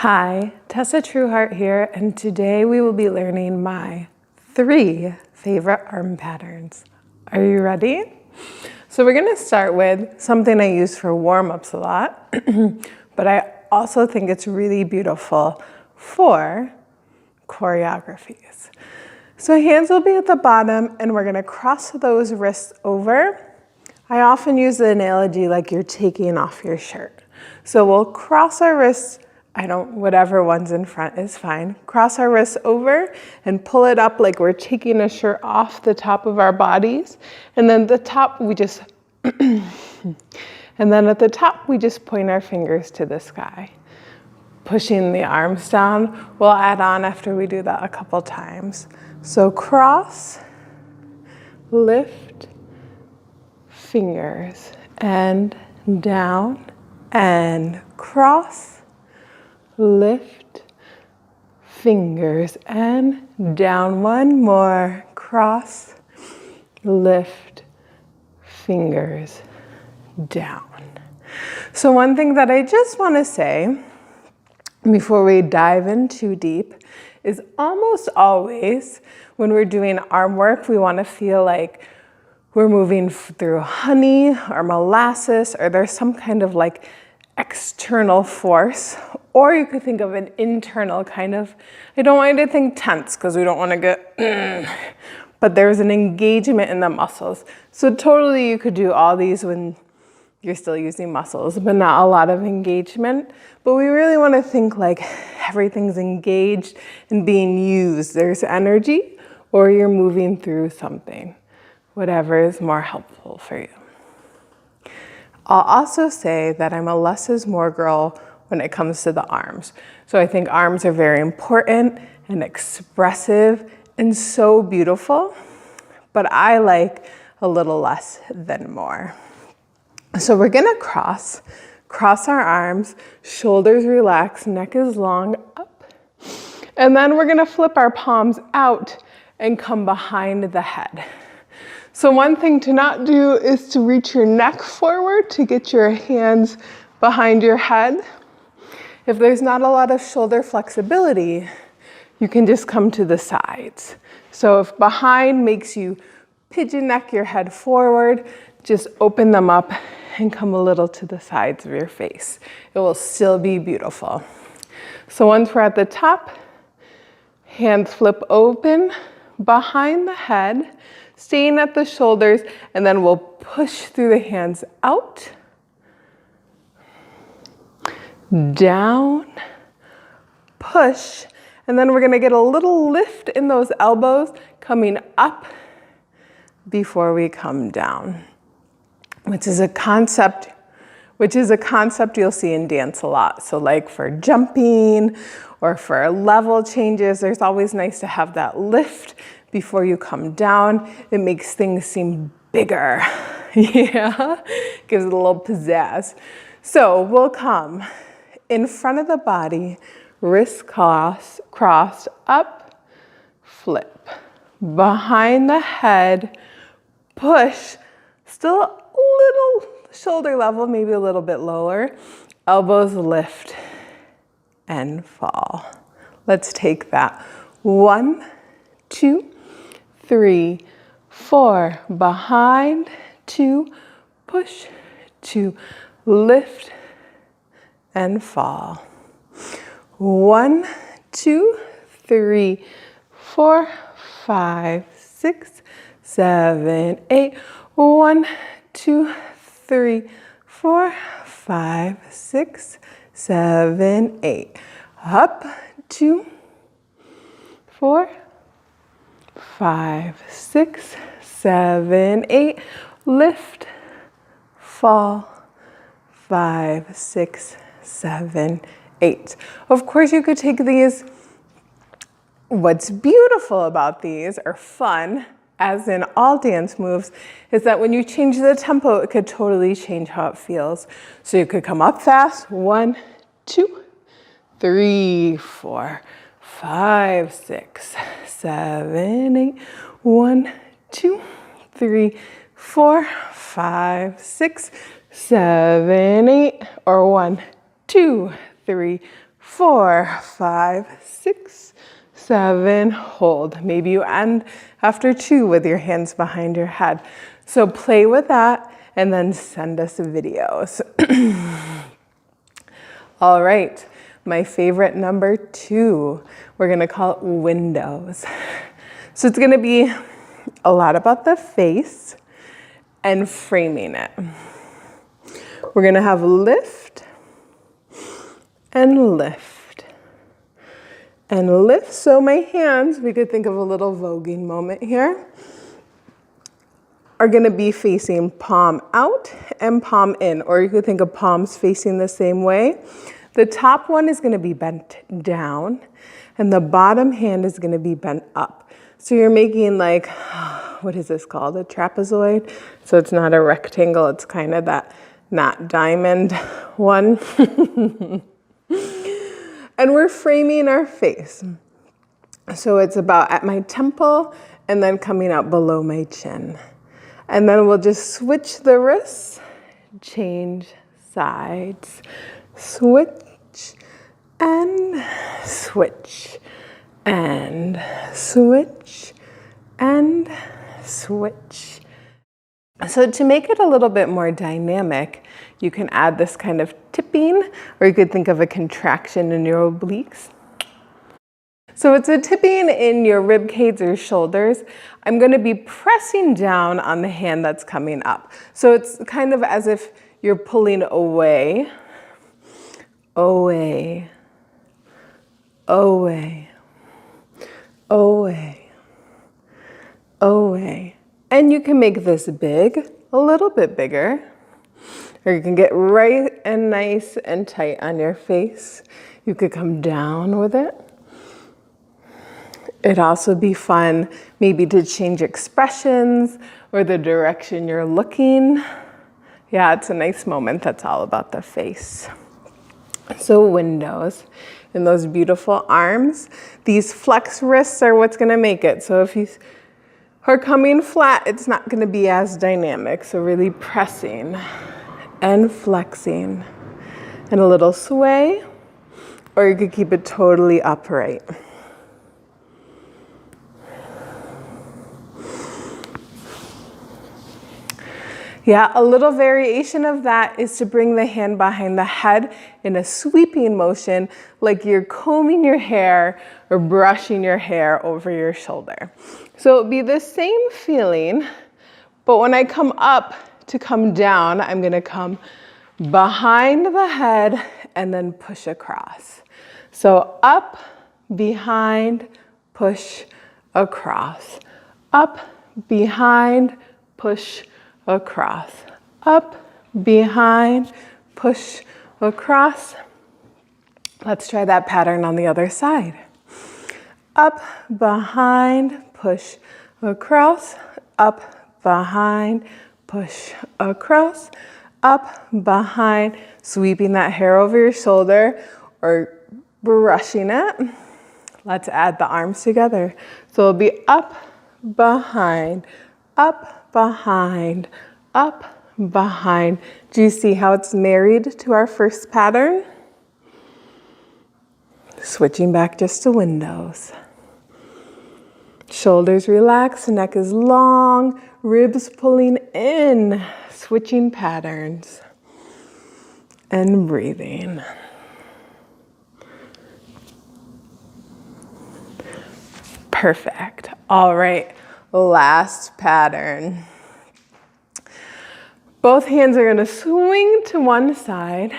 Hi, Tessa TrueHeart here, and today we will be learning my 3 favorite arm patterns. Are you ready? So we're gonna start with something I use for warm-ups a lot, but I also think it's really beautiful for choreographies. So hands will be at the bottom and we're gonna cross those wrists over. I often use the analogy like you're taking off your shirt. So we'll cross our wrists, whatever one's in front is fine. Cross our wrists over and pull it up like we're taking a shirt off the top of our bodies. And then the top, we just, and then at the top, we just point our fingers to the sky. Pushing the arms down, we'll add on after we do that a couple times. So cross, lift, fingers, and down, and cross, lift, fingers, and down. One more, cross, lift, fingers, down. So one thing that I just want to say before we dive in too deep is almost always when we're doing arm work, we want to feel like we're moving through honey or molasses, or there's some kind of like external force, or you could think of an internal kind of, I don't want you to think tense because we don't want to get, but there's an engagement in the muscles. So totally you could do all these when you're still using muscles, but not a lot of engagement. But we really want to think like everything's engaged and being used. There's energy, or you're moving through something. Whatever is more helpful for you. I'll also say that I'm a less is more girl when it comes to the arms. So I think arms are very important and expressive and so beautiful, but I like a little less than more. So we're gonna cross our arms, shoulders relax, neck is long, up. And then we're gonna flip our palms out and come behind the head. So one thing to not do is to reach your neck forward to get your hands behind your head. If there's not a lot of shoulder flexibility, you can just come to the sides. So if behind makes you pigeon neck your head forward, just open them up and come a little to the sides of your face. It will still be beautiful. So once we're at the top, hands flip open behind the head, staying at the shoulders, and then we'll push through the hands out, down, push, and then we're gonna get a little lift in those elbows coming up before we come down, which is a concept you'll see in dance a lot. So like for jumping or for level changes, there's always nice to have that lift before you come down. It makes things seem bigger. Yeah, gives it a little pizzazz. So we'll come in front of the body, wrists crossed, up, flip. Behind the head, push, still a little shoulder level, maybe a little bit lower. Elbows lift and fall. Let's take that. 1, 2, 3, 4, behind, 2, push, 2, lift, and fall. 1, 2, 3, 4, 5, 6, 7, 8. 1, 2, 3, 4, 5, 6, 7, 8. Up, 2, 4, 5, 6, 7, 8. Lift, fall, 5, 6, 7, 8. Of course, you could take these. What's beautiful about these, or fun, as in all dance moves, is that when you change the tempo, it could totally change how it feels. So you could come up fast. 1, 2, 3, 4, 5, 6, 7, 8. 1, 2, 3, 4, 5, 6, 7, 8. Or 1, 2, 3, 4, 5, 6, 7, hold. Maybe you end after 2 with your hands behind your head. So play with that and then send us videos. All right, my favorite number 2, we're gonna call it windows. So it's gonna be a lot about the face and framing it. We're gonna have lift and lift and lift. So my hands, we could think of a little voguing moment here, are gonna be facing palm out and palm in, or you could think of palms facing the same way. The top one is gonna be bent down and the bottom hand is gonna be bent up. So you're making like, what is this called? A trapezoid? So it's not a rectangle, it's kind of that not diamond one. And we're framing our face. So it's about at my temple and then coming out below my chin. And then we'll just switch the wrists, change sides, switch and switch and switch and switch. So to make it a little bit more dynamic, you can add this kind of tipping, or you could think of a contraction in your obliques. So it's a tipping in your rib cage or shoulders. I'm going to be pressing down on the hand that's coming up. So it's kind of as if you're pulling away, away, away, away, away. And you can make this big, a little bit bigger, or you can get right and nice and tight on your face. You could come down with it. It'd also be fun maybe to change expressions or the direction you're looking. Yeah, it's a nice moment that's all about the face. So windows and those beautiful arms. These flex wrists are what's gonna make it. So if you are coming flat, it's not gonna be as dynamic. So really pressing and flexing and a little sway, or you could keep it totally upright. Yeah, a little variation of that is to bring the hand behind the head in a sweeping motion, like you're combing your hair or brushing your hair over your shoulder. So it'll be the same feeling, but when I come up to come down, I'm gonna come behind the head and then push across. So up, behind, push, across. Up, behind, push, across. Up, behind, push, across. Let's try that pattern on the other side. Up, behind, push, across. Up, behind, push, across. Up, behind, sweeping that hair over your shoulder or brushing it. Let's add the arms together. So it'll be up, behind, up, behind, up, behind. Do you see how it's married to our first pattern? Switching back just to windows. Shoulders relaxed, neck is long, ribs pulling in, switching patterns and breathing. Perfect. All right, last pattern. Both hands are gonna swing to one side.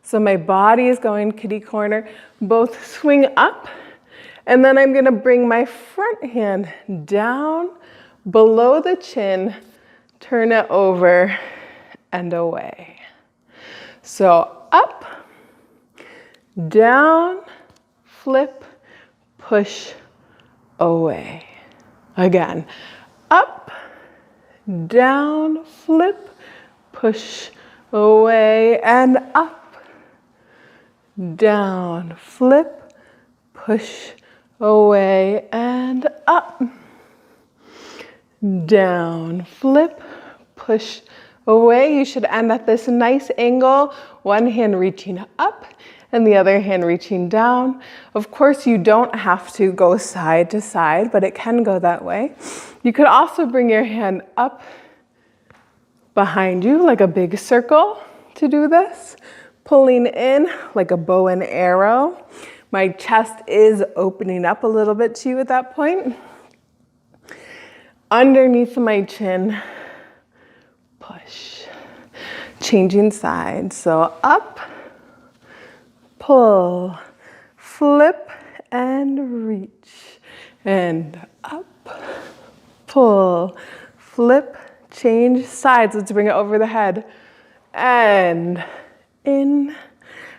So my body is going kitty corner. Both swing up. And then I'm gonna bring my front hand down below the chin, turn it over and away. So up, down, flip, push, away. Again, up, down, flip, push, away, and up, down, flip, push, away, and up, down, flip, push, away. You should end at this nice angle, one hand reaching up and the other hand reaching down. Of course, you don't have to go side to side, but it can go that way. You could also bring your hand up behind you like a big circle to do this, pulling in like a bow and arrow. My chest is opening up a little bit to you at that point. Underneath my chin, push. Changing sides, so up, pull, flip, and reach. And up, pull, flip, change sides. Let's bring it over the head. And in.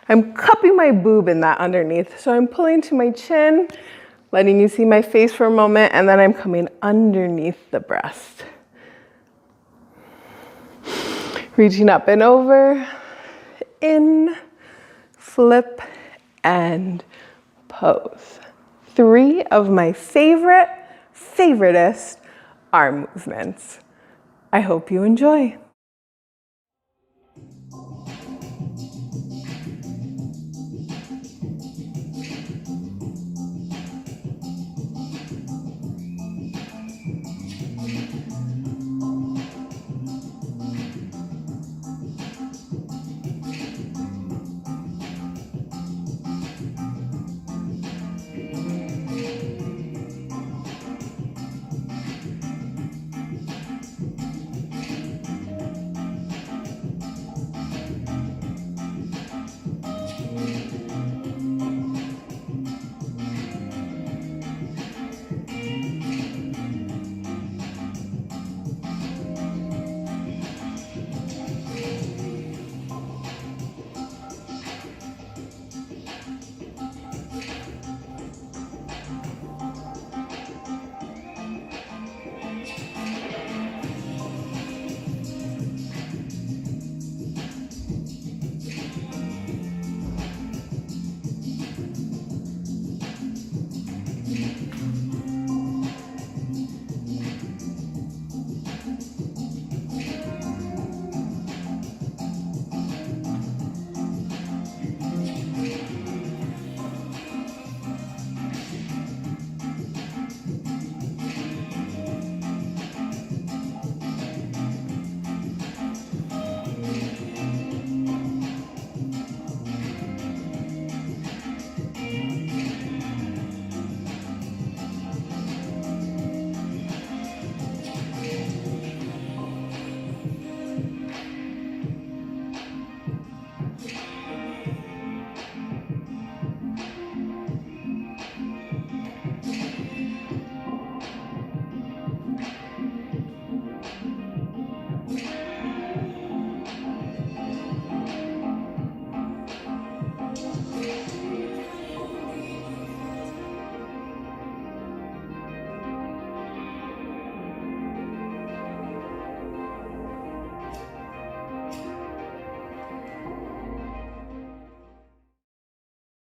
I'm cupping my boob in that underneath. So I'm pulling to my chin, letting you see my face for a moment, and then I'm coming underneath the breast. Reaching up and over, in, flip, and pose. 3 of my favoriteest arm movements. I hope you enjoy.